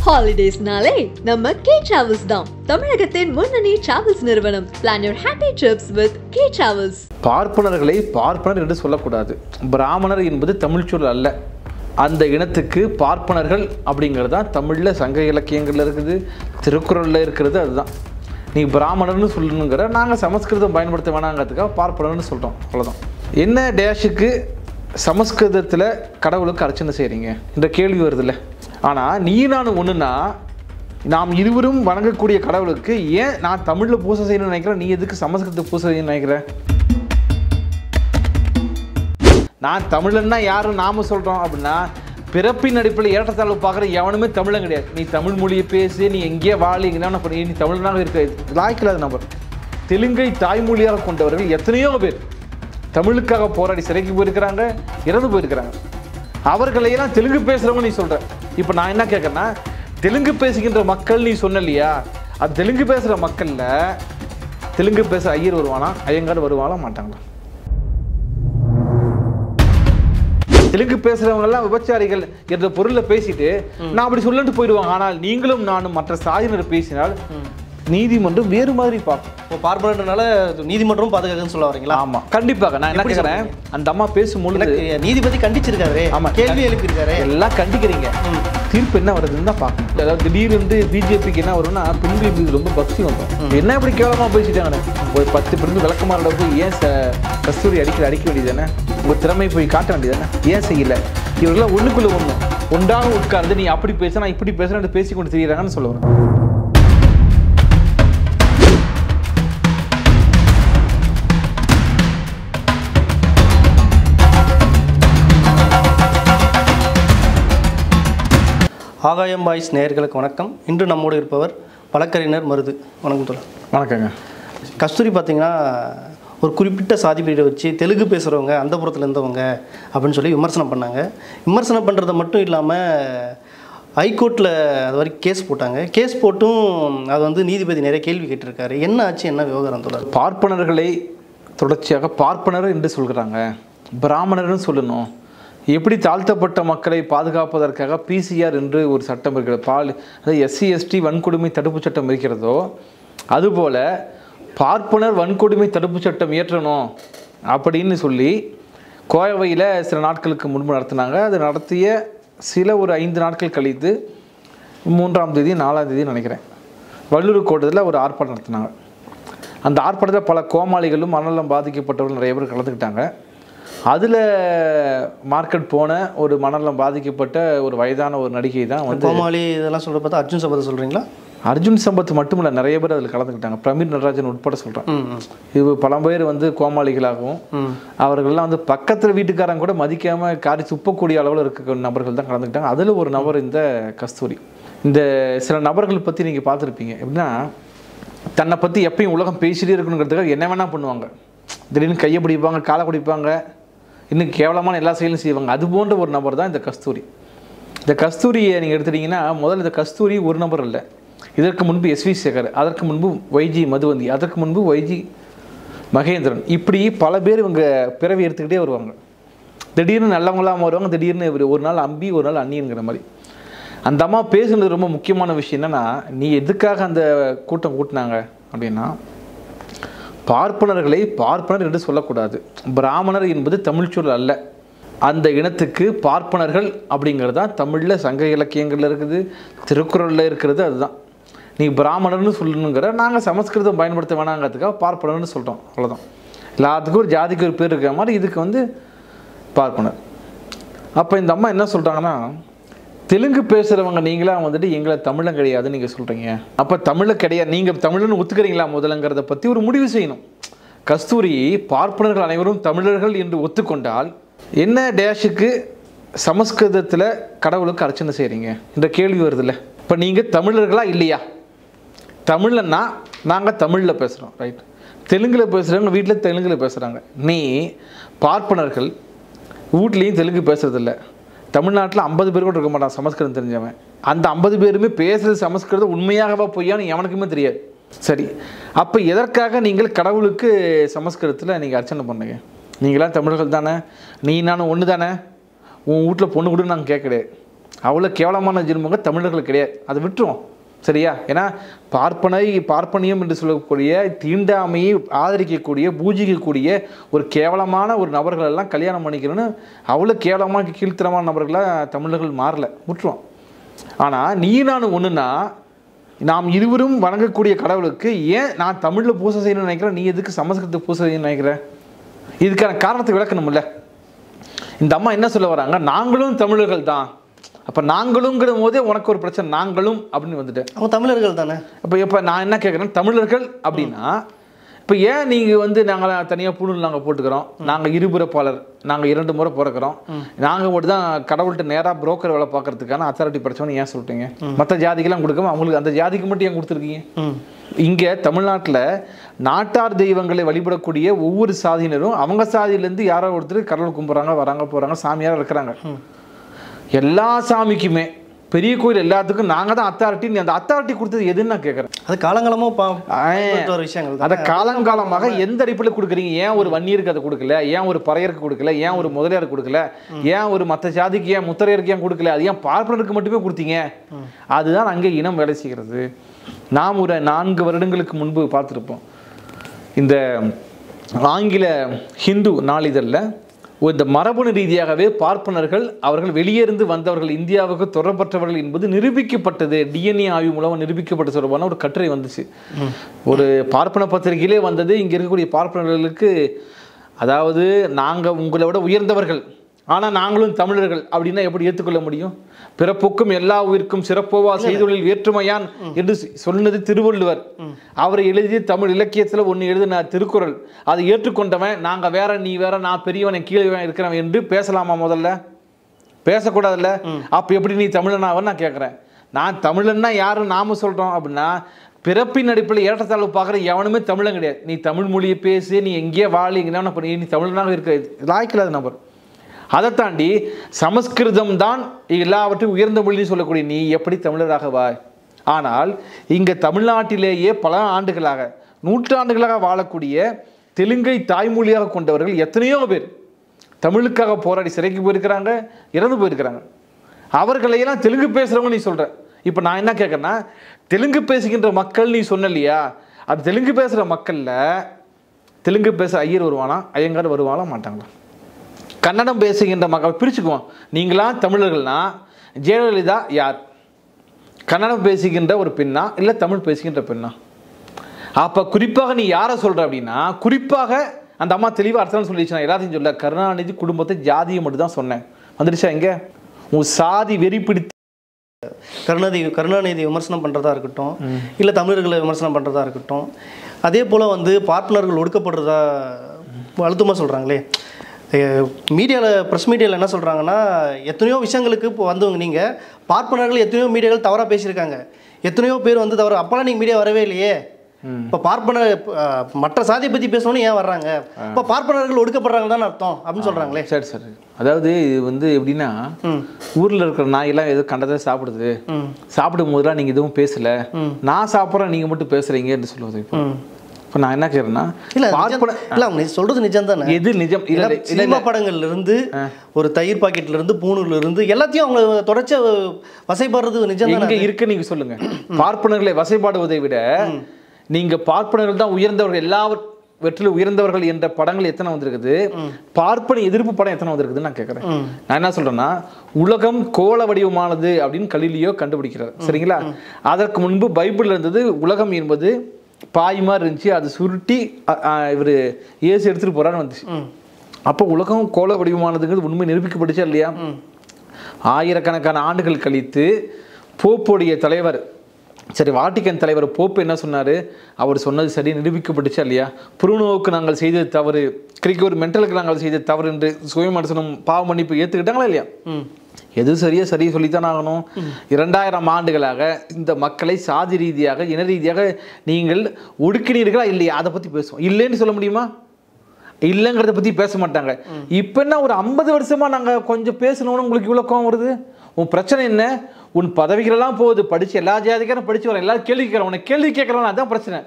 Holidays-நாலே நம்ம K Travels தான். தமிழகத்தின் முன்னணி டிராவல்ஸ் நிறுவனம். Plan your happy trips with K Travels. பார்ப்பனர்களை பார்ப்பனர் என்று சொல்லக்கூடாது. பிராமணர் என்பது தமிழ் சொல் அல்ல. அந்த இனத்துக்கு பார்ப்பனர்கள் அப்படிங்கிறது தான் தமிழில் சங்க இலக்கியங்களில் இருக்குது, திருக்குறளில் இருக்கிறது. அதுதான் நீ பிராமணர்னு சொல்லணுங்கிற, நாங்கள் சமஸ்கிருதம் பயன்படுத்த வேணாங்கிறதுக்காக பார்ப்பனர்னு சொல்கிறோம். அவ்வளோதான். என்ன டேஷுக்கு சமஸ்கிருதத்தில் கடவுளுக்கு அர்ச்சனை செய்கிறீங்க என்ற கேள்வி வருதில்ல. ஆனால் நீ நான் ஒன்றுனா, நாம் இருவரும் வணங்கக்கூடிய கடவுளுக்கு ஏன் நான் தமிழில் பூசை செய்யணும்னு நினைக்கிறேன், நீ எதுக்கு சமஸ்கிருத பூசை செய்யணும்னு நினைக்கிறேன்? நான் தமிழன்னா யாரும் நாம சொல்கிறோம் அப்படின்னா, பிறப்பின் அடிப்பில் ஏற்றத்தாழ்வு பார்க்குற எவனுமே தமிழன் கிடையாது. நீ தமிழ் மொழியை பேசி, நீ எங்கேயே வாழி, எங்கன்னா பண்ணி, நீ தமிழ்னாக இருக்க லாய்க்கில்லாத நபர். தெலுங்கை தாய்மொழியாக கொண்டவர்கள் எத்தனையோ பேர் தமிழுக்காக போராடி சிறைக்கு போயிருக்கிறாங்க, இறந்து போயிருக்கிறாங்க. அவர்களையெல்லாம் தெலுங்கு பேசுகிறவங்க நீ சொல்கிற. இப்போ நான் என்ன கேட்குறேன்னா, தெலுங்கு பேசுகின்ற மக்கள் நீ சொன்ன இல்லையா, அது தெலுங்கு பேசுகிற மக்களில் தெலுங்கு பேசுகிற ஐயர் வருவானா, ஐயங்கார் வருவாங்களா மாட்டாங்களா? தெலுங்கு பேசுகிறவங்கெல்லாம் விபச்சாரிகள் என்ற பொருளில் பேசிட்டு நான் அப்படி சொல்லிட்டு போயிடுவாங்க. ஆனால் நீங்களும் நானும் மற்ற சாதியினர் பேசினால் நீதிமன்றம் வேறு மாதிரி பார்க்கும். இப்போ பார்ப்பனர்னால நீதிமன்றம் பாதுகாக்குன்னு சொல்ல வரீங்களா? ஆமாம், கண்டிப்பாக. நான் என்ன கேட்குறேன், அந்த அம்மா பேசும்பொழுது நீதிபதி கண்டிச்சிருக்காரு, ஆமாம், கேள்வி எழுப்பியிருக்காரு, எல்லாம் கண்டிக்கிறீங்க. தீர்ப்பு என்ன வருதுன்னு தான் பார்க்கணும். அதாவது திடீர்னு பிஜேபிக்கு என்ன வரும்னா, பெண்கள் ரொம்ப பக்தி வந்தோம். என்ன இப்படி கேவலமாக பேசிட்டாங்க. ஒரு 10 பெண்கள் விளக்கமாக போய் ஏன் கஸ்தூரி அடிக்க வேண்டியது தானே, உங்கள் திறமை போய் காட்ட வேண்டியது தானே, ஏன் செய்யலை? இவர்களாம் ஒன்றுக்குள்ளே ஒன்றாக உட்கார்ந்து நீ அப்படி பேச, நான் இப்படி பேசுகிறேன் பேசிக்கொண்டு தெரியுறாங்கன்னு சொல்ல வரேன். ஆகாயம் பாய்ஸ் நேயர்களுக்கு வணக்கம். இன்று நம்மோடு இருப்பவர் வழக்கறிஞர் மருது. வணக்கம் தோழர். வணக்கங்க. கஸ்தூரி பார்த்தீங்கன்னா ஒரு குறிப்பிட்ட சாதி பிரிவை வச்சு தெலுங்கு பேசுகிறவங்க அந்த புறத்தில் இருந்தவங்க அப்படின்னு சொல்லி விமர்சனம் பண்ணாங்க. விமர்சனம் பண்ணுறது மட்டும் இல்லாமல் ஹைகோர்ட்டில் அது வரைக்கும் கேஸ் போட்டாங்க. கேஸ் போட்டும் அது நீதிபதி நிறைய கேள்வி கேட்டிருக்காரு. என்ன ஆச்சு, என்ன விவகாரம் தோழர்? பார்ப்பனர்களை தொடர்ச்சியாக பார்ப்பனர் என்று சொல்கிறாங்க, பிராமணர்னு சொல்லணும். எப்படி தாழ்த்தப்பட்ட மக்களை பாதுகாப்பதற்காக பிசிஆர் என்று ஒரு சட்டம் இருக்கிறது, அதாவது SC ST வன்கொடுமை தடுப்பு சட்டம் இருக்கிறதோ, அதுபோல் பார்ப்பனர் வன்கொடுமை தடுப்பு சட்டம் இயற்றணும் அப்படின்னு சொல்லி கோவையில் சில நாட்களுக்கு முன்பு நடத்தினாங்க. அது நடத்திய ஒரு 5 நாட்கள் கழித்து 3ஆம் தேதி 4ஆம் தேதி நினைக்கிறேன், வள்ளூர் கோட்டத்தில் ஒரு ஆர்ப்பாட்டம் நடத்தினாங்க. அந்த ஆர்ப்பாட்டத்தில் பல கோமாளிகளும் மனநலம் பாதிக்கப்பட்டவர்கள் நிறைய பேர் கலந்துக்கிட்டாங்க. அதில் மார்க்கெட் போன ஒரு மனநலம் பாதிக்கப்பட்ட ஒரு வயதான ஒரு நடிகை தான் கோமாளி இதெல்லாம் சொல்கிற பார்த்தா அர்ஜுன் சம்பத்தை சொல்கிறீங்களா? அர்ஜுன் சம்பத் மட்டும் இல்லை, நிறைய பேர் அதில் கலந்துக்கிட்டாங்க. பிரமிர் நடராஜன் உட்பட சொல்கிறேன். இது பல பேர் கோமாளிகளாகவும் அவர்கள்லாம் பக்கத்தில் வீட்டுக்காரங்க கூட மதிக்காமல் காரி துப்பக்கூடிய அளவில் இருக்க நபர்கள் தான் கலந்துக்கிட்டாங்க. அதில் ஒரு நபர் இந்த கஸ்தூரி. இந்த சில நபர்கள் பற்றி நீங்கள் பார்த்துருப்பீங்க. எப்படின்னா, தன்னை பற்றி எப்பயும் உலகம் பேசிகிட்டே இருக்கணுங்கிறதுக்காக என்ன வேணால் பண்ணுவாங்க. திடீர்னு கையை பிடிப்பாங்க, காலை பிடிப்பாங்க, இன்னும் கேவலமான எல்லா செயலும் செய்வாங்க. அது போன்ற ஒரு நபர் தான் இந்த கஸ்தூரி. இந்த கஸ்தூரியை நீங்கள் எடுத்துட்டிங்கன்னா, முதல்ல இந்த கஸ்தூரி ஒரு நபர் இல்லை. இதற்கு முன்பு SV சேகர், அதற்கு முன்பு YG மதுவந்தி, அதற்கு முன்பு YG மகேந்திரன், இப்படி பல பேர் இவங்க பிறவி எடுத்துக்கிட்டே வருவாங்க. திடீர்னு நல்லவங்களாம் வருவாங்க, திடீர்னு ஒரு நாள் அம்பி ஒரு நாள் அண்ணிங்கிற மாதிரி. அந்த அம்மா பேசுனது ரொம்ப முக்கியமான விஷயம் என்னென்னா, நீ எதுக்காக அந்த கூட்டம் கூட்டினாங்க அப்படின்னா, பார்ப்பனர்களை பார்ப்பனர் என்று சொல்லக்கூடாது. பிராமணர் என்பது தமிழ் சொல் அல்ல. அந்த இனத்துக்கு பார்ப்பனர்கள் அப்படிங்கிறது தான் தமிழில் சங்க இலக்கியங்களில் இருக்குது, திருக்குறளில் இருக்கிறது. அதுதான் நீ பிராமணர்னு சொல்லணுங்கிற, நாங்கள் சமஸ்கிருதம் பயன்படுத்த வேணாங்கிறதுக்காக பார்ப்பனர்னு சொல்கிறோம். அவ்வளோதான். எல்லாத்துக்கும் ஒரு ஜாதிக்கு ஒரு பேர் இருக்கிற மாதிரி இதுக்கு பார்ப்பனர். அப்போ இந்த அம்மா என்ன சொல்கிறாங்கன்னா, தெலுங்கு பேசுகிறவங்க நீங்களாம் எங்களை தமிழன் கிடையாதுன்னு நீங்கள் சொல்கிறீங்க. அப்போ தமிழில் கிடையாது, நீங்கள் தமிழன்னு ஒத்துக்கிறீங்களா முதலங்கிறத பற்றி ஒரு முடிவு செய்யணும். கஸ்தூரி பார்ப்பனர்கள் அனைவரும் தமிழர்கள் என்று ஒத்துக்கொண்டால் என்ன டேஷுக்கு சமஸ்கிருதத்தில் கடவுளுக்கு அர்ச்சனை செய்கிறீங்க என்ற கேள்வி வருதில்ல. இப்போ நீங்கள் தமிழர்களா இல்லையா? தமிழன்னா நாங்கள் தமிழில் பேசுகிறோம், ரைட். தெலுங்கில் பேசுகிறவங்க வீட்டில் தெலுங்கில் பேசுகிறாங்க. நீ பார்ப்பனர்கள் வீட்லேயும் தெலுங்கு பேசுகிறதில்ல. தமிழ்நாட்டில் 50 பேர் கூட இருக்க மாட்டான் சமஸ்கிருதம் தெரிஞ்சவன். அந்த 50 பேருமே பேசுகிறது சமஸ்கிருதம் உண்மையாகவா பொய்யான்னு எவனுக்குமே தெரியாது. சரி, அப்போ எதற்காக நீங்கள் கடவுளுக்கு சமஸ்கிருதத்தில் நீங்கள் அர்ச்சனை பண்ணுங்க? நீங்களாம் தமிழர்கள் தானே, நீ நானும் ஒன்று தானே, உன் வீட்டில் பொண்ணு கூட நாங்கள் கேட்கல. அவ்வளோ கேவலமான ஜென்மங்க தமிழர்கள் கிடையாது. அதை விட்டுருவோம் சரியா. ஏன்னா பார்ப்பனியம் என்று சொல்லக்கூடிய தீண்டாமையை ஆதரிக்கக்கூடிய பூஜிக்கக்கூடிய ஒரு கேவலமான ஒரு நபர்களெல்லாம் கல்யாணம் பண்ணிக்கணும்னு அவ்வளோ கேவலமாக கீழ்த்தரமான நபர்களாக தமிழர்கள் மாறல, விட்டுருவோம். ஆனால் நீ நான் ஒன்றுனா நாம் இருவரும் வணங்கக்கூடிய கடவுளுக்கு ஏன் நான் தமிழில் பூசை செய்யணும்னு நினைக்கிறேன், நீ எதுக்கு சமஸ்கிருதத்துக்கு பூசை செய்யணும்னு நினைக்கிற? இதுக்கான காரணத்தை விளக்கணும்ல. இந்த அம்மா என்ன சொல்ல வராங்க, நாங்களும் தமிழர்கள் தான். அப்போ நாங்களுங்கிற போதே உனக்கு ஒரு பிரச்சனை, நாங்களும் அப்படின்னு வந்துட்டேன். அவங்க தமிழர்கள் தானே. இப்போ நான் என்ன கேட்குறேன், தமிழர்கள் அப்படின்னா இப்போ ஏன் நீங்கள் நாங்கள் தனியாக பூணூல் நாங்கள் போட்டுக்கிறோம், நாங்கள் இருபிறப்பாளர், நாங்கள் 2 முறை பிறக்கிறோம், நாங்கள் மட்டும் தான் கடவுள்கிட்ட நேராக புரோக்கர் வேலை பார்க்கறதுக்கான அத்தாரிட்டி பிரச்சனை ஏன் சொல்லிட்டீங்க? மற்ற ஜாதிக்கெல்லாம் கொடுக்காம அவங்களுக்கு அந்த ஜாதிக்கு மட்டும் ஏன் கொடுத்துருக்கீங்க? இங்கே தமிழ்நாட்டில் நாட்டார் தெய்வங்களை வழிபடக்கூடிய ஒவ்வொரு சாதியினரும் அவங்க சாதியிலேருந்து யாரோ ஒருத்தர் கடவுள் கும்பிட்றாங்க, வராங்க போகிறாங்க, சாமியாராக இருக்கிறாங்க. எல்லா சாமிக்குமே பெரிய கோயில் எல்லாத்துக்கும் நாங்கள் தான் அத்தாரிட்டி. நீ அந்த அத்தாரிட்டி கொடுத்தது எதுன்னு நான் கேட்குறேன். அது காலங்காலமாக விஷயங்கள். அதை காலங்காலமாக எந்த அடிப்படையில் கொடுக்குறீங்க? ஏன் ஒரு வன்னியருக்கு அதை கொடுக்கல, ஏன் ஒரு பறையருக்கு கொடுக்கல, ஏன் ஒரு முதலியாருக்கு கொடுக்கல, ஏன் ஒரு மற்ற ஜாதிக்கு ஏன் முத்தரையருக்கு ஏன் கொடுக்கல, அது ஏன் பார்ப்பனருக்கு மட்டுமே கொடுத்தீங்க? அதுதான் அங்கே இனம் வேலை செய்கிறது. நாம் ஒரு 4 வருடங்களுக்கு முன்பு பார்த்துருப்போம், இந்த ஆங்கில ஹிந்து நாளிதழில் இந்த மரபணு ரீதியாகவே பார்ப்பனர்கள் அவர்கள் வெளியே இருந்து வந்தவர்கள், இந்தியாவுக்கு தொடர்பற்றவர்கள் என்பது நிரூபிக்கப்பட்டது, டிஎன்ஏ ஆய்வு மூலமாக நிரூபிக்கப்பட்ட தொடர்பான ஒரு கட்டுரை வந்துச்சு. ஒரு பார்ப்பன பத்திரிகையிலே வந்தது. இங்கே இருக்கக்கூடிய பார்ப்பனர்களுக்கு, அதாவது நாங்கள் உங்களை விட உயர்ந்தவர்கள், ஆனால் நாங்களும் தமிழர்கள் அப்படின்னா எப்படி ஏற்றுக்கொள்ள முடியும்? பிறப்புக்கும் எல்லா உயிர்க்கும் சிறப்போவா செய்தொழில் வேற்றுமையான் என்று சொன்னது திருவள்ளுவர். அவர் எழுதிய தமிழ் இலக்கியத்தில் ஒன்று எழுதின திருக்குறள். அதை ஏற்றுக்கொண்டவன் நாங்கள் வேற, நீ வேற, நான் பெரியவன், கீழே இருக்கிறவன் என்று பேசலாமா? முதல்ல பேசக்கூடாதுல்ல. அப்போ எப்படி நீ தமிழனாவன்னு நான் கேட்குறேன். நான் தமிழன்னா யாரும் நாம சொல்கிறோம் அப்படின்னா, பிறப்பின் அடிப்படையில் ஏற்றத்தாழ்வு பார்க்குற எவனுமே தமிழன் கிடையாது. நீ தமிழ் மொழியை பேசி, நீ எங்கேயே வாழி, எங்கன்னா பண்ணி, நீ தமிழனாக இருக்க லாய்க்கில்லாத நபர். அதை தாண்டி சமஸ்கிருதம் தான் எல்லாவற்றையும் உயர்ந்த மொழின்னு சொல்லக்கூடிய நீ எப்படி தமிழராக வாய்? ஆனால் இங்கே தமிழ்நாட்டிலேயே பல ஆண்டுகளாக, நூற்றாண்டுகளாக வாழக்கூடிய தெலுங்கை தாய்மொழியாக கொண்டவர்கள் எத்தனையோ பேர் தமிழுக்காக போராடி சிறைக்கு போயிருக்கிறாங்க, இறந்து போயிருக்கிறாங்க. அவர்களையெல்லாம் தெலுங்கு பேசுகிறவங்க நீ சொல்கிற. இப்போ நான் என்ன கேட்குறேன்னா, தெலுங்கு பேசுகின்ற மக்கள் நீ சொன்ன இல்லையா, அது தெலுங்கு பேசுகிற மக்களில் தெலுங்கு பேசுகிற ஐயர் வருவானா, ஐயங்கார் வருவானா மாட்டாங்களா? கன்னடம் பேசுகின்ற மக்கள் பிரிச்சுக்குவோம். நீங்களாம் தமிழர்கள்னா ஜெயலலிதா யார்? கன்னடம் பேசுகின்ற ஒரு பெண்ணா இல்லை தமிழ் பேசுகின்ற பெண்ணா? அப்போ குறிப்பாக நீ யாரை சொல்கிற அப்படின்னா, குறிப்பாக அந்த அம்மா தெளிவாக அர்த்தம் சொல்லிடுச்சு. நான் எல்லாத்தையும் சொல்ல, கருணாநிதி குடும்பத்தை ஜாதியை மட்டும் தான் சொன்னேன். வந்துடுச்சா? எங்கே உன் சாதி வெறி பிடித்து கருணாநிதி விமர்சனம் பண்ணுறதா இருக்கட்டும், இல்லை தமிழர்களை விமர்சனம் பண்ணுறதா இருக்கட்டும், அதே போல் பார்ப்பனர்கள் ஒடுக்கப்படுறதா அழுத்தமாக சொல்கிறாங்களே. மீடியாவில், ப்ரெஸ் மீடியாவில் என்ன சொல்கிறாங்கன்னா, எத்தனையோ விஷயங்களுக்கு இப்போ வந்தவங்க நீங்கள் பார்ப்பனர்கள் எத்தனையோ மீடியாக்கள் தவறாக பேசியிருக்காங்க, எத்தனையோ பேர் தவறு. அப்போலாம் நீங்கள் மீடியா வரவே இல்லையே. இப்போ பார்ப்பனர் மற்ற சாதியை பற்றி பேசணும்னு ஏன் வர்றாங்க? இப்போ பார்ப்பனர்கள் ஒடுக்கப்படுறாங்க தான் அர்த்தம் அப்படின்னு சொல்கிறாங்களே. சரி சரி. அதாவது இது எப்படின்னா, ஊரில் இருக்கிற நாயெல்லாம் எதுவும் கண்டதை சாப்பிடுது, சாப்பிடும் போதெல்லாம் நீங்கள் எதுவும் பேசலை, நான் சாப்பிட்றேன் நீங்கள் மட்டும் பேசுகிறீங்கன்னு சொல்லுவது. இப்போ நான் என்ன கேட்குறேன்னா, இல்லை அவங்க சொல்கிறது நிஜம் தானே? எது நிஜம்? சினிமா படங்கள்ல இருந்து, ஒரு தயிர் பாக்கெட்ல இருந்து, பூணூர்ல இருந்து எல்லாத்தையும் அவங்க தொடர்ச்சி வசைப்பாடுறது நிஜம் தான். இங்கே இருக்கு நீங்கள் சொல்லுங்கள். பார்ப்பனர்களை வசைப்பாடுவதை விட நீங்கள் பார்ப்பனர்கள் தான் உயர்ந்தவர்கள், எல்லாவற்றிலும் உயர்ந்தவர்கள் என்ற படங்கள் எத்தனை வந்திருக்குது? பார்ப்பன எதிர்ப்பு படம் எத்தனை வந்திருக்குதுன்னு நான் கேட்குறேன். நான் என்ன சொல்கிறேன்னா, உலகம் கோள வடிவமானது அப்படின்னு கலிலியோ கண்டுபிடிக்கிறார். சரிங்களா? அதற்கு முன்பு பைபிள் இருந்தது, உலகம் என்பது பாய் மாதிரி இருந்துச்சு, அது சுருட்டி இவர் ஏசு எடுத்துகிட்டு போகிறான்னு வந்துச்சு. அப்போ உலகம் கோள வடிவமானதுங்கிறது உண்மை நிரூபிக்கப்பட்டுச்சா இல்லையா? ஆயிரக்கணக்கான ஆண்டுகள் கழித்து போப்புடைய தலைவர், சரி வாட்டிக்கன் தலைவர் போப்பு என்ன சொன்னார்? அவர் சொன்னது சரி, நிரூபிக்கப்பட்டுச்சா இல்லையா? புருனோவுக்கு நாங்கள் செய்தது தவறு, கிரிக்கோர் மென்டலுக்கு நாங்கள் செய்தது தவறு என்று சுயமனசனம் பாவ மன்னிப்பு ஏற்றுக்கிட்டாங்களா இல்லையா? எது சரியா சரியா சொல்லித்தான் ஆகணும். 2000 ஆண்டுகளாக இந்த மக்களை சாதி ரீதியாக, இன ரீதியாக நீங்கள் ஒடுக்கினீர்களா இல்லையா? அதை பற்றி பேசுவோம். இல்லைன்னு சொல்ல முடியுமா? இல்லைங்கிறத பற்றி பேச மாட்டாங்க. இப்போ என்ன, ஒரு 50 வருஷமாக நாங்கள் கொஞ்சம் பேசணும்னு உங்களுக்கு இவ்வளோ கோவம் வருது? உன் பிரச்சனை என்ன? உன் பதவிகளெல்லாம் போகுது, படித்து எல்லா ஜாதிக்காரும் படித்து வரேன், எல்லாரும் கேள்வி கேட்குறேன், உன்னை கேள்வி கேட்குறவன், அதுதான் பிரச்சனை.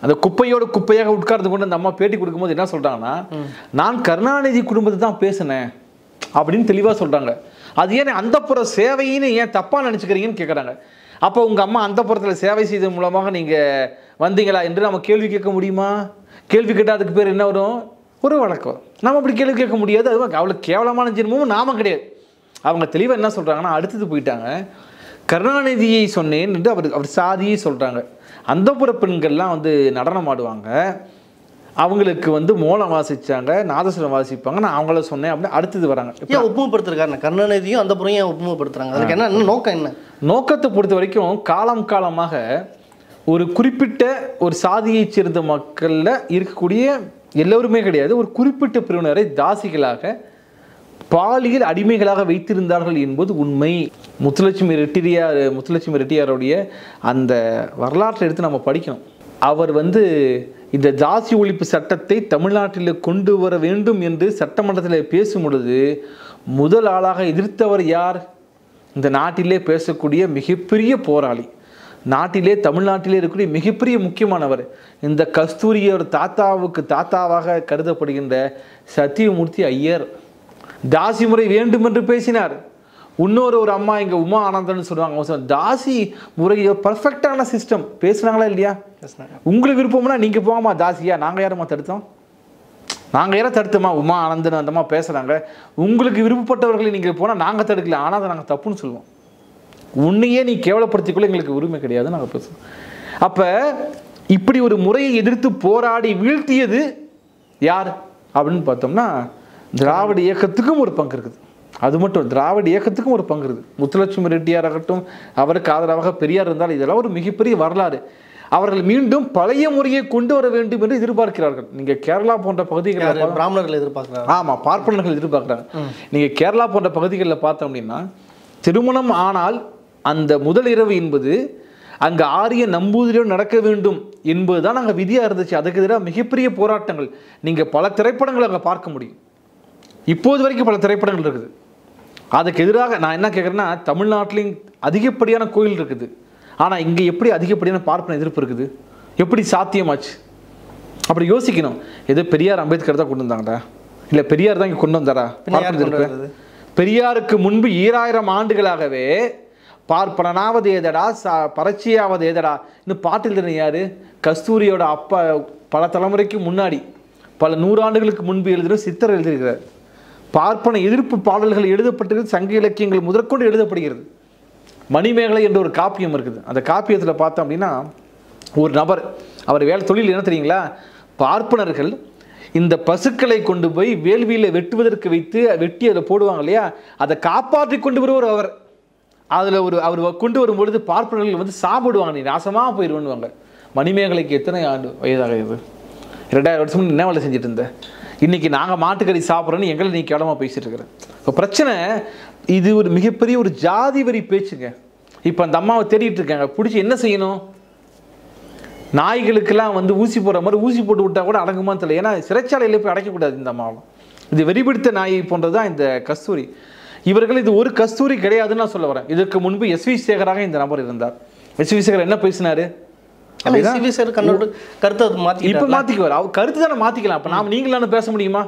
அந்த குப்பையோடு குப்பையாக உட்கார்ந்து கொண்டு அந்த அம்மா பேட்டி கொடுக்கும்போது என்ன சொல்கிறாங்கன்னா, நான் கருணாநிதி குடும்பத்தை தான் பேசினேன் அப்படின்னு தெளிவாக சொல்கிறாங்க. அது ஏன் அந்தப்புற சேவைன்னு ஏன் தப்பாக நினச்சிக்கிறீங்கன்னு கேட்குறாங்க. அப்போ உங்கள் அம்மா அந்தப்புறத்தில் சேவை செய்தது மூலமாக நீங்கள் வந்தீங்களா என்று நம்ம கேள்வி கேட்க முடியுமா? கேள்வி கேட்டால் அதுக்கு பேர் என்ன வரும்? ஒரு வழக்கம். நம்ம அப்படி கேள்வி கேட்க முடியாது. அது அவ்வளோ கேவலமான ஜென்மமும் நாம கிடையாது. அவங்க தெளிவாக என்ன சொல்கிறாங்கன்னா, அடுத்தது போயிட்டாங்க, கருணாநிதியை சொன்னேன் என்று அவர் சாதியை சொல்கிறாங்க. அந்தப்புற பெண்கள்லாம் வந்து நடனம் ஆடுவாங்க, அவங்களுக்கு வந்து மோளம் வாசிச்சாங்க, நாதஸ்வரம் வாசிப்பாங்க, நான் அவங்கள சொன்னேன் அப்படின்னு அடுத்தது வராங்க. ஏன் ஒப்புமைப்படுத்துறாங்க? கருணாநிதியும் அந்த புறம் ஏன் ஒப்புமைப்படுத்துறாங்க? அதுக்கு என்ன நோக்கம்? என்ன நோக்கத்தை பொறுத்த வரைக்கும் காலமாக ஒரு குறிப்பிட்ட ஒரு சாதியைச் சேர்ந்த மக்களில் இருக்கக்கூடிய எல்லோருமே கிடையாது, ஒரு குறிப்பிட்ட பிரிவினரை தாசிகளாக பாலியல் அடிமைகளாக வைத்திருந்தார்கள் என்பது உண்மை. முத்துலட்சுமி ரெட்டியாருடைய அந்த வரலாற்றை எடுத்து நம்ம படிக்கணும். அவர் வந்து இந்த தாசி ஒழிப்பு சட்டத்தை தமிழ்நாட்டில் கொண்டு வர வேண்டும் என்று சட்டமன்றத்தில் பேசும் பொழுது முதல் ஆளாக எதிர்த்தவர் யார்? இந்த நாட்டிலே பேசக்கூடிய மிகப்பெரிய போராளி, நாட்டிலே தமிழ்நாட்டிலே இருக்கக்கூடிய மிகப்பெரிய முக்கியமானவர், இந்த கஸ்தூரியோட தாத்தாவாக கருதப்படுகின்ற சத்தியமூர்த்தி ஐயர் தாசி முறை வேண்டும் என்று பேசினார். இன்னொரு அம்மா இங்கே உமா ஆனந்தன் சொல்லுவாங்க, தாசி முறை பர்ஃபெக்டான சிஸ்டம் பேசுனாங்களா இல்லையா? உங்களுக்கு விருப்பம்னா நீங்கள் போகாமா தாசியா, நாங்கள் யாருமா தடுத்தோம்? நாங்கள் யாரும் தடுத்தோமா? உமா ஆனந்தன் அந்தம்மா பேசுகிறாங்க, உங்களுக்கு விருப்பப்பட்டவர்களை நீங்கள் போனால் நாங்கள் தடுக்கல, ஆனால் அதை நாங்கள் தப்புன்னு சொல்லுவோம். உன்னையே நீ கேவலப்படுத்திக்குள்ள எங்களுக்கு உரிமை கிடையாது நாங்கள் பேசுவோம். அப்போ இப்படி ஒரு முறையை எதிர்த்து போராடி வீழ்த்தியது யார் அப்படின்னு பார்த்தோம்னா, திராவிட இயக்கத்துக்கும் ஒரு பங்கு இருக்குது. அது மட்டும் திராவிட இயக்கத்துக்கும் ஒரு பங்கு இருக்குது. முத்துலட்சுமி ரெட்டியார் ஆகட்டும், அவருக்கு ஆதரவாக பெரியார் இருந்தால், இதெல்லாம் ஒரு மிகப்பெரிய வரலாறு. அவர்கள் மீண்டும் பழைய முறையை கொண்டு வர வேண்டும் என்று எதிர்பார்க்கிறார்கள். நீங்கள் கேரளா போன்ற பகுதிகளில் பிராமணர்கள் எதிர்பார்க்குறாங்க. ஆமாம், பார்ப்பனர்கள் எதிர்பார்க்குறாங்க. நீங்கள் கேரளா போன்ற பகுதிகளில் பார்த்தோம் அப்படின்னா, திருமணம் ஆனால் அந்த முதல் இரவு என்பது அங்கே ஆரிய நம்பூதிரியோடு நடக்க வேண்டும் என்பது தான் அங்கே விதியாக இருந்துச்சு. அதுக்கு எதிராக மிகப்பெரிய போராட்டங்கள் நீங்கள் பல திரைப்படங்களை அங்கே பார்க்க முடியும். இப்போது வரைக்கும் பல திரைப்படங்கள் இருக்குது. அதுக்கு எதிராக நான் என்ன கேட்குறேன்னா, தமிழ்நாட்டிலையும் அதிகப்படியான கோயில் இருக்குது, ஆனால் இங்கே எப்படி அதிகப்படியான பார்ப்பன எதிர்ப்பு இருக்குது? எப்படி சாத்தியமாச்சு? அப்படி யோசிக்கணும். ஏதோ பெரியார் அம்பேத்கர் தான் கொண்டு வந்தாங்கடா, இல்லை பெரியார் தான் இங்கே கொண்டு வந்தாரா? பெரியாருக்கு முன்பு 2000 ஆண்டுகளாகவே பார்ப்பனாவது ஏதடா, பரட்சியாவது ஏதடா இன்னும் பாட்டில் தானே யாரு? கஸ்தூரியோட அப்பா பல தலைமுறைக்கு முன்னாடி, பல 100 ஆண்டுகளுக்கு முன்பு எழுதுகிற சித்தர் எழுதியிருக்கிறார். பார்ப்பன எதிர்ப்பு பாடல்கள் எழுதப்பட்டிருக்கிறது, சங்க இலக்கியங்கள் முதற்கொண்டு எழுதப்படுகிறது. மணிமேகலை என்ற ஒரு காப்பியம் இருக்குது. அந்த காப்பியத்தில் பார்த்தோம் அப்படின்னா, ஒரு நபர், அவர் வேலை தொழில் என்ன தெரியுங்களா? பார்ப்பனர்கள் இந்த பசுக்களை கொண்டு போய் வேள்வியில் வெட்டுவதற்கு வைத்து வெட்டி அதில் போடுவாங்க இல்லையா, அதை காப்பாற்றி கொண்டு வருவார் அவர். அதில் அவர் கொண்டு வரும்பொழுது பார்ப்பனர்கள் வந்து சாப்பிடுவாங்க, நீ நாசமாக போயிடுவாங்க. மணிமேகலைக்கு எத்தனை ஆண்டு வயதாகிறது? 2000 வருஷம் என்ன வேலை செஞ்சுட்டு இருந்தேன், இன்றைக்கி நாங்கள் மாட்டுக்கறி சாப்பிட்றோன்னு எங்களை நீ கேவலமாக பேசிட்டு இருக்கிறேன். இப்போ பிரச்சனை இது ஒரு மிகப்பெரிய ஒரு ஜாதி வரி பேச்சுங்க. இப்போ அந்த அம்மாவை தேடிட்டு இருக்காங்க, பிடிச்சி என்ன செய்யணும்? நாய்களுக்கெல்லாம் வந்து ஊசி போடுற மாதிரி ஊசி போட்டு விட்டால் கூட அடங்குமான்னு தெரியல. ஏன்னா சிறைச்சாலையில் போய் அடைக்கக்கூடாது இந்த அம்மாவை. இது வெறிபிடித்த நாயை போன்றது தான் இந்த கஸ்தூரி. இவர்கள் இது ஒரு கஸ்தூரி கிடையாதுன்னு நான் சொல்ல வரேன். இதற்கு முன்பு எஸ்வி சேகராக இந்த நபர் இருந்தார். எஸ்வி சேகர் என்ன பேசினாரு? கருத்தை மாத்திக்குவார். அவர் கருத்து தானே மாத்திக்கலாம். அப்ப நாம நீங்களான பேச முடியுமா?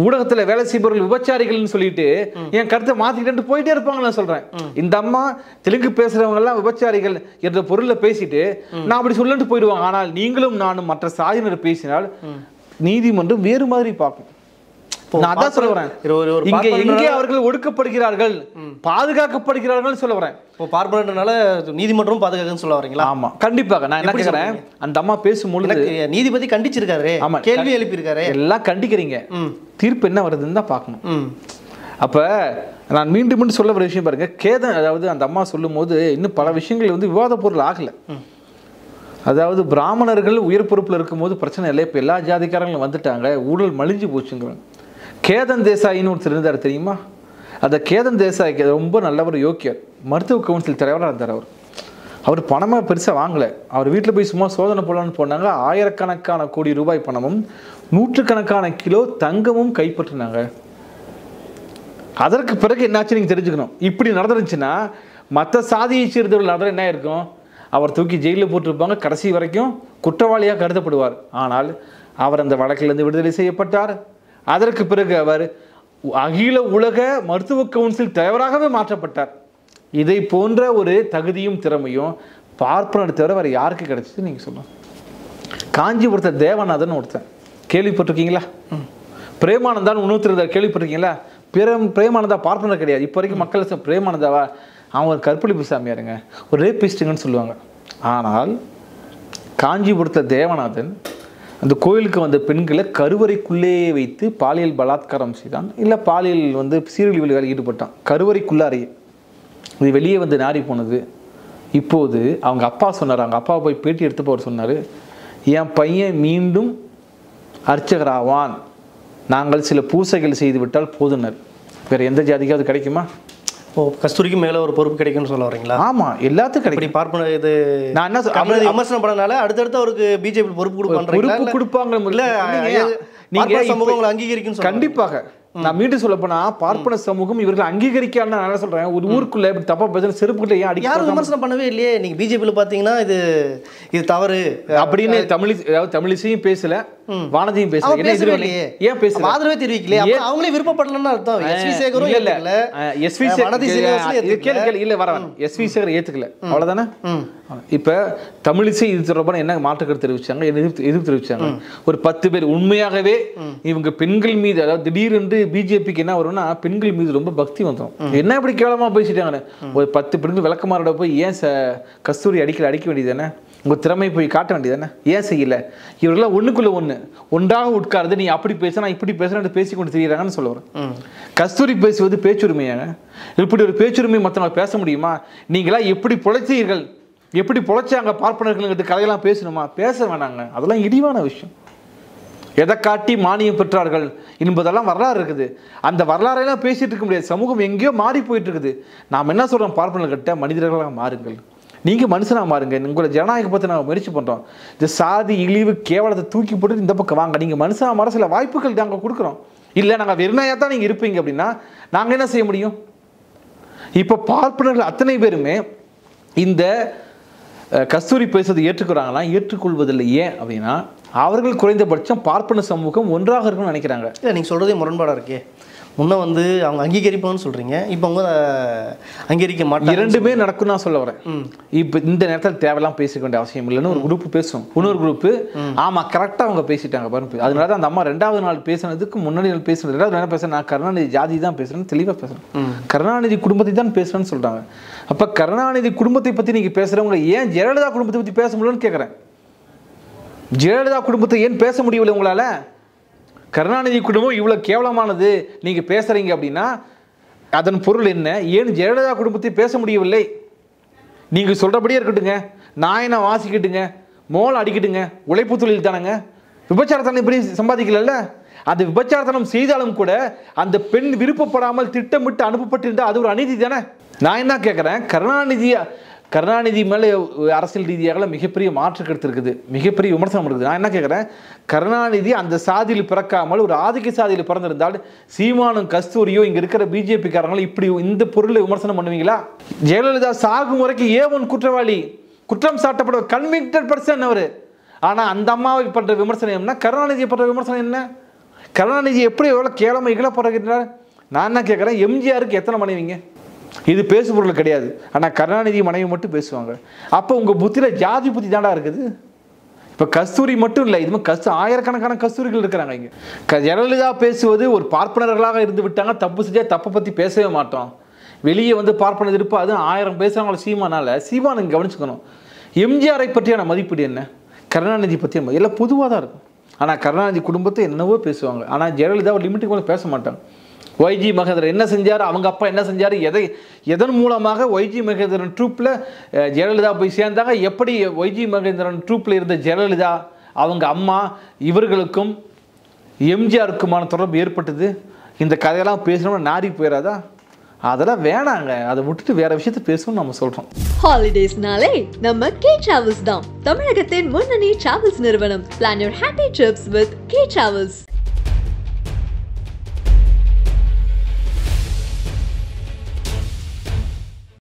ஊடகத்துல வேலை செய்பவர்கள் விபச்சாரிகள்னு சொல்லிட்டு என் கருத்தை மாத்திக்கிட்டு போயிட்டே இருப்பாங்க. நான் சொல்றேன், இந்த அம்மா தெலுங்கு பேசுறவங்க எல்லாம் விபச்சாரிகள் என்ற பொருள்ல பேசிட்டு நான் அப்படி சொல்லிட்டு போயிடுவாங்க. ஆனால் நீங்களும் நானும் மற்ற சாதியினர் பேசினால் நீதிமன்றம் வேறு மாதிரி பார்க்கும். நான் அதான் சொல்ல வரேன், இங்க எங்கே அவர்கள் ஒடுக்கப்படுகிறார்கள், பாதுகாக்கப்படுகிறார்கள் சொல்ல வரேன். பார்ப்பனர்னால நீதிமன்றம் பாதுகாக்குன்னு சொல்ல வரீங்களா? ஆமா, கண்டிப்பாக. நான் என்ன கேட்கிறேன், அந்த அம்மா பேசும்பொழுது நீதிபதி கண்டிச்சிருக்காரு, ஆமா, கேள்வி எழுப்பியிருக்காரு, எல்லாம் கண்டிக்கிறீங்க, தீர்ப்பு என்ன வருதுன்னு தான் பார்க்கணும். அப்ப நான் மீண்டும் சொல்ல ஒரு விஷயம் பாருங்க, கேதன், அதாவது அந்த அம்மா சொல்லும் போது இன்னும் பல விஷயங்கள் வந்து விவாத பொருள் ஆகல. அதாவது பிராமணர்கள் உயர் பொறுப்பில் இருக்கும்போது பிரச்சனை இல்லை, இப்போ எல்லா ஜாதிக்காரங்களும் வந்துட்டாங்க, ஊழல் மலிஞ்சு போச்சுங்கிறாங்க. கேதன் தேசாயின்னு ஒருத்தர் இருந்தார் தெரியுமா? அந்த கேதன் தேசாய்க்கு ரொம்ப நல்லவர், யோக்கியர், மருத்துவ கவுன்சில் தலைவராக இருந்தார். அவர் பணமாக பெருசாக வாங்கலை. அவர் வீட்டில் போய் சும்மா சோதனை போடலான்னு போனாங்க. ஆயிரக்கணக்கான கோடி ரூபாய் பணமும் 100கணக்கான கிலோ தங்கமும் கைப்பற்றினாங்க. அதற்கு பிறகு என்னாச்சு நீங்கள் தெரிஞ்சுக்கணும். இப்படி நடந்துருந்துச்சுன்னா மற்ற சாதியை சேர்ந்தவர்கள் நடந்த என்ன இருக்கும்? அவர் தூக்கி ஜெயிலில் போட்டிருப்பாங்க, கடைசி வரைக்கும் குற்றவாளியாக கருதப்படுவார். ஆனால் அவர் அந்த வழக்கிலிருந்து விடுதலை செய்யப்பட்டார். அதற்கு பிறகு அவர் அகில உலக மருத்துவ கவுன்சில் தலைவராகவே மாற்றப்பட்டார். இதை போன்ற ஒரு தகுதியும் திறமையும் பார்ப்பனர் தவிர வேறு யாருக்கு கிடைச்சது நீங்கள் சொல்லலாம். காஞ்சிபுரத்தை தேவநாதன் ஒருத்தன் கேள்விப்பட்டிருக்கீங்களா? பிரேமானந்தான்னு இன்னொருத்தர் கேள்விப்பட்டிருக்கீங்களா? பிரேமானந்தா பார்ப்பனர் கிடையாது. இப்போ வரைக்கும் மக்கள் பிரேமானந்தாவா அவன் ஒரு கற்பழிப்பு சாமியாருங்க, ஒரு ரேபிஸ்ட்டுங்கன்னு சொல்லுவாங்க. ஆனால் காஞ்சிபுரத்தில் தேவநாதன் அந்த கோயிலுக்கு வந்த பெண்களை கருவறைக்குள்ளேயே வைத்து பாலியல் பலாத்காரம் செய்தான், இல்லை பாலியல் சீரழிவு வேலை ஈடுபட்டான். கருவறைக்குள்ளாரையே இது வெளியே நாரி போனது. இப்போது அவங்க அப்பா சொன்னார், அவங்க அப்பா போய் பேட்டி எடுத்தப்போ அவர் சொன்னார், என் பையன் மீண்டும் அர்ச்சகராவான், நாங்கள் சில பூசைகள் செய்து விட்டால் போதுனர். வேறு எந்த ஜாதிக்காவது கிடைக்குமா? கஸ்தூரிக்கு மேலே ஒரு பொறுப்பு கிடைக்கும்னு சொல்ல வரீங்களா? ஆமாம், எல்லாத்துக்கும் கிடைக்கும். பார்ப்பன இது நான் என்ன விமர்சனம் பண்ணனால அடுத்தடுத்து அவருக்கு பிஜேபி பொறுப்பு கொடுப்பாங்க. நீங்க சமூகங்களை அங்கீகரிக்கும். கண்டிப்பாக நான் மீண்டும் சொல்ல போனா பார்ப்பன சமூகம் இவர்கள் அங்கீகரிக்கான்னு நான் என்ன சொல்றேன். ஒரு ஊருக்குள்ள இப்படி தப்பா பேசுற செருப்புக்கிட்ட ஏன் அடிக்க யாரும் விமர்சனம் பண்ணவே இல்லையே. நீங்க பிஜேபியில பாத்தீங்கன்னா இது தவறு அப்படின்னு தமிழிசையும் பேசல, வானதியும் பேசல. ஏன் பேசல? ஆதரவே தெரிவிக்கலையே. அவங்களே விருப்பப்படலன்னு அர்த்தம். எஸ்வி சேகரும் இல்ல எஸ்வி சேகர் இல்ல வரவன் எஸ்வி சேகர் ஏத்துக்கல, அவ்வளவுதானே. இப்ப தமிழிசை இது தொடர்பான என்ன மாற்றுக்கருத்து தெரிவிச்சாங்க, எதிர்ப்பு தெரிவிச்சாங்க. ஒரு 10 பேர் உண்மையாகவே இவங்க பெண்கள் மீது, அதாவது திடீரென்று பிஜேபிக்கு என்ன வரும்னா பெண்கள் மீது ரொம்ப பக்தி வந்துடும். என்ன இப்படி கேவலமா பேசிட்டாங்க. ஒரு 10 பெண்கள் விளக்கமாரோட போய் ஏன் கஸ்தூரி அடிக்க வேண்டியது தானே, உங்க திறமை போய் காட்ட வேண்டியது தானே, ஏன் செய்யல? இவர்களாம் ஒண்ணுக்குள்ள ஒன்றாக உட்கார்ந்து நீ அப்படி பேசுனா இப்படி பேசுறேன் பேசிக்கொண்டு தெரியுறாங்கன்னு சொல்ல வரேன். கஸ்தூரி பேசுவது பேச்சுரிமையாக? இப்படி ஒரு பேச்சுரிமை மற்றவங்க பேச முடியுமா? நீங்களா எப்படி பொழைச்சீர்கள், எப்படி பொழைச்சாங்க பார்ப்பனர்கள் கதையெல்லாம் பேசணுமா? பேச வேணாங்க, அதெல்லாம் இழிவான விஷயம். எதை காட்டி மானியம் பெற்றார்கள் என்பதெல்லாம் வரலாறு இருக்குது. அந்த வரலாறையெல்லாம் பேசிட்டு இருக்க முடியாது. சமூகம் எங்கேயோ மாறி போயிட்டு இருக்குது. நாம் என்ன சொல்றோம், பார்ப்பனர்கிட்ட மனிதர்களாக மாறுங்கள், நீங்கள் மனுஷனாக மாறுங்க. உங்களை ஜனநாயக பற்றி நாங்கள் முயற்சி பண்ணுறோம். இந்த சாதி இழிவு கேவலத்தை தூக்கி போட்டு இந்த பக்கம் வாங்க, நீங்கள் மனுஷனாக மாற சில வாய்ப்புகள் நாங்கள் கொடுக்குறோம். இல்லை நாங்கள் வெறுமையாக தான் நீங்கள் இருப்பீங்க அப்படின்னா நாங்கள் என்ன செய்ய முடியும்? இப்போ பார்ப்பனர்கள் அத்தனை பேருமே இந்த கஸ்தூரி பேசுவதை ஏற்றுக்கிறாங்களா? ஏற்றுக்கொள்வதில்லை. ஏன் அப்படின்னா அவர்கள் குறைந்தபட்சம் பார்ப்பன சமூகம் ஒன்றாக இருக்குன்னு நினைக்கிறாங்க. இல்லை, நீங்கள் சொல்கிறதே முரண்பாடாக இருக்கே. முன்னே அவங்க அங்கீகரிப்போம்னு சொல்கிறீங்க, இப்போ அவங்க அங்கீகரிக்க மாட்டாங்க. இரண்டுமே நடக்கும் நான் சொல்ல வரேன். இப்போ இந்த நேரத்தில் தேவையெல்லாம் பேசிக்க வேண்டிய அவசியம் இல்லைன்னு ஒரு குரூப் பேசும், இன்னொரு குரூப்பு ஆமாம் கரெக்டாக அவங்க பேசிட்டாங்க பாருங்க. அதனால தான் அந்த அம்மா 2வது நாள் பேசுனதுக்கு முன்னாடி நாள் பேசுனது 2வது என்ன பேசுகிறேன், நான் கருணாநிதி ஜாதி தான் பேசுகிறேன்னு தெளிவாக பேசுகிறேன். கருணாநிதி குடும்பத்தை தான் பேசுகிறேன்னு சொல்கிறாங்க. அப்போ கருணாநிதி குடும்பத்தை பற்றி நீங்கள் பேசுகிறவங்க ஏன் ஜெயலலிதா குடும்பத்தை பற்றி பேச முடியலன்னு கேட்குறேன். ஜெயலலிதா குடும்பத்தை ஏன் பேச முடியவில்லை உங்களால்? கருணாநிதி குடும்பம் இவ்வளோ கேவலமானது நீங்கள் பேசுகிறீங்க அப்படின்னா அதன் பொருள் என்ன? ஏன் ஜெயலலிதா குடும்பத்தை பேச முடியவில்லை? நீங்கள் சொல்கிறபடியே இருக்கட்டுங்க, நாயனை வாசிக்கட்டுங்க, மோளம் அடிக்கட்டுங்க, உழைப்பு தொழில் தானங்க. விபச்சாரத்தனம் இப்படி சம்பாதிக்கல. அந்த விபச்சாரத்தனம் செய்தாலும் கூட அந்த பெண் விருப்பப்படாமல் திட்டமிட்டு அனுப்பப்பட்டிருந்தால் அது ஒரு அநீதி தானே. நான் என்ன கேட்குறேன், கருணாநிதி மேலே அரசியல் ரீதியாக மிகப்பெரிய மாற்று கருத்து இருக்குது, மிகப்பெரிய விமர்சனம் இருக்குது. நான் என்ன கேட்குறேன், கருணாநிதி அந்த சாதியில் பிறக்காமல் ஒரு ஆதிக்க சாதியில் பிறந்திருந்தால் சீமானும் கஸ்தூரியோ இங்கே இருக்கிற பிஜேபிக்காரங்களும் இப்படி இந்த பொருளை விமர்சனம் பண்ணுவீங்களா? ஜெயலலிதா சாகும் வரைக்கும் ஏன் குற்றவாளி, குற்றம் சாட்டப்பட கன்விக்டட் பர்சன் அவர். ஆனால் அந்த அம்மாவை பண்ற விமர்சனம் என்ன, கருணாநிதியை பண்ற விமர்சனம் என்ன? கருணாநிதி எப்படி எவ்வளோ கேவலமாக இகழப்படுகிறார்? நான் என்ன கேட்குறேன், எம்ஜிஆருக்கு எத்தனை மனைவிங்க? இது பேசு பொருள் கிடையாது. ஆனால் கருணாநிதி மனைவி மட்டும் பேசுவாங்க. அப்போ உங்கள் புத்தியில் ஜாதி புத்தி தாண்டா இருக்குது. இப்போ கஸ்தூரி மட்டும் இல்லை, இது ஆயிரக்கணக்கான கஸ்தூரிகள் இருக்கிறாங்க இங்கே. ஜெயலலிதா பேசுவது ஒரு பார்ப்பனர்களாக இருந்து விட்டாங்க, தப்பு செஞ்சால் தப்பை பற்றி பேசவே மாட்டோம். வெளியே பார்ப்பனது இருப்பா, அது 1000 பேசுகிறாங்களோ சீமானை கவனிச்சுக்கணும். எம்ஜிஆரை பற்றியான மதிப்பீடு என்ன, கருணாநிதி பற்றிய எல்லாம் பொதுவாக தான் இருக்கும். ஆனால் கருணாநிதி குடும்பத்தை என்னவோ பேசுவாங்க. ஆனால் ஜெயலலிதா ஒரு லிமிட்டுக்கு மேலே பேச மாட்டாங்க. ஒய்ஜி மகேந்திரன் என்ன செஞ்சார், அவங்க அப்பா என்ன செஞ்சார், எதன் மூலமாக ஒய்ஜி மகேந்திரன் ட்ரூப்பில் ஜெயலலிதா போய் சேர்ந்தாங்க, எப்படி ஒய்ஜி மகேந்திரன் ட்ரூப்பில் இருந்த ஜெயலலிதா அவங்க அம்மா இவர்களுக்கும் எம்ஜிஆருக்குமான தொடர்பு ஏற்பட்டது, இந்த கதையெல்லாம் பேசணும்னா நாரி போயிடாதா? அதெல்லாம் வேணாங்க, அதை விட்டுட்டு வேற விஷயத்த பேசணும்னு நம்ம சொல்றோம். ஹாலிடேஸ்னாலே நம்ம கே டிராவல்ஸ் தான் தமிழகத்தின் முன்னணி டிராவல்ஸ் நிறுவனம். Plan your happy trips with K Travels.